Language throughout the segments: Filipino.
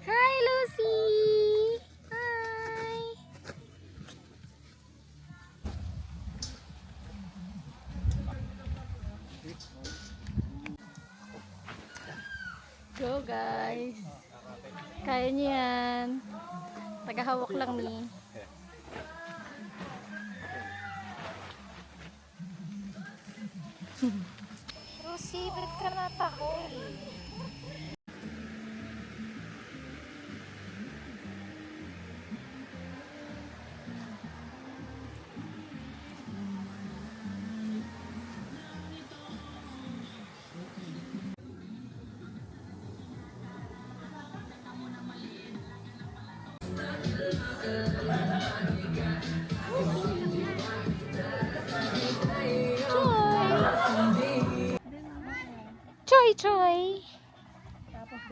Hi, Lucy! Hi! Go, guys! Kaya niyo yan. Tagahawak lang ni. Lucy, ba't ka natakot? Choy, Choy.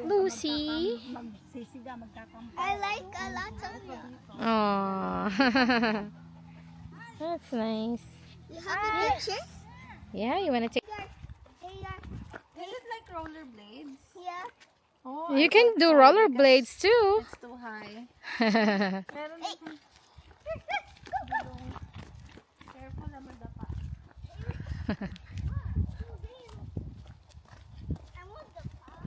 Lucy. I like a lot of you. Oh, that's nice. You have a picture? Yeah, you wanna take? Is it like rollerblades? Yeah. Oh, You can do rollerblades too. it's too high. That's Meron din. Careful na madapa. I want the pop.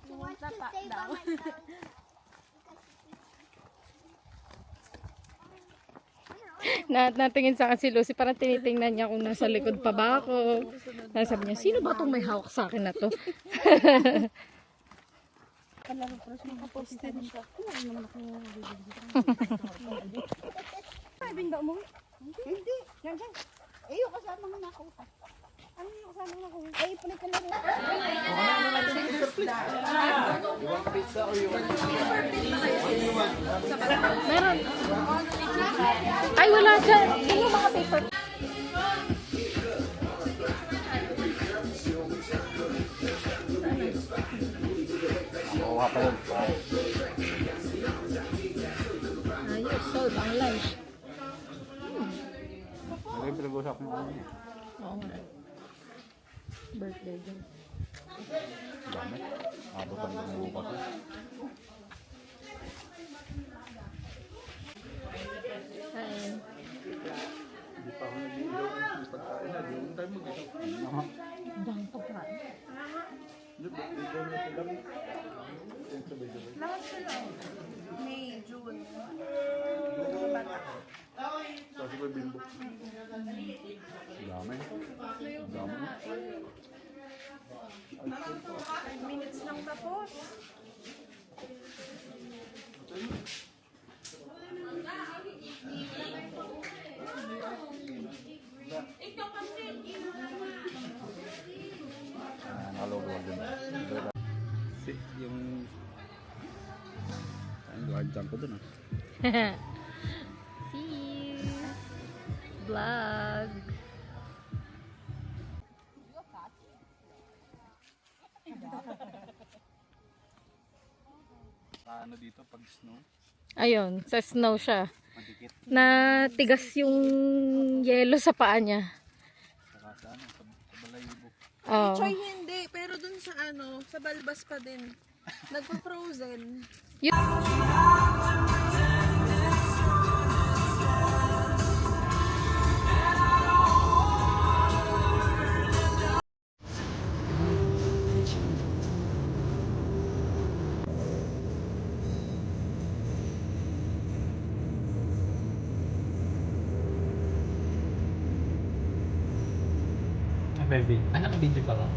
You want To the pack stay by daw. myself. natingin sa akin si Lucy, parang tinitingnan niya kung nasa likod pa ba ako. Tapos sabi niya, sino ba itong may hawak sa akin na to? Hindi. Yan, yan. Eh, yung kasama nga ako. Ano yung kasama nga ako? Eh, pala ka na rin. Meron. Ay, wala dyan. Ano yung mga paper? Ayos, solve ang lunch. May pinag-usap mo ano niya. Oo nga. Birthday din. Dami. Abutan ng bukas. Ayun. Hindi pa ako nag-iilaw ng pagkain na. Hindi tayo mag-iilaw. Ang dami pagkain. Hindi ba? Ikaw na sila. Lahat sila. May, June. Kasi may bimbo. Dami. Dami. 5 minutes lang tapos. Naluluwag din. Yung... Ang guard jump ko dun ah. See you. Vlog. Paano dito pag snow? Ayun, sa snow siya. Madikit. Natigas yung yelo sa paa niya. Saka sa ano, sa balayibo. Oh. Choy, hindi. Pero dun sa ano, sa balbas pa din. Nagpa-frozen. Baby, anak video ka lang.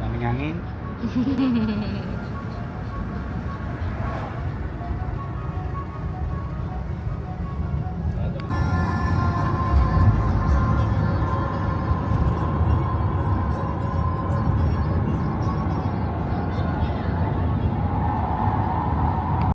Daming hangin.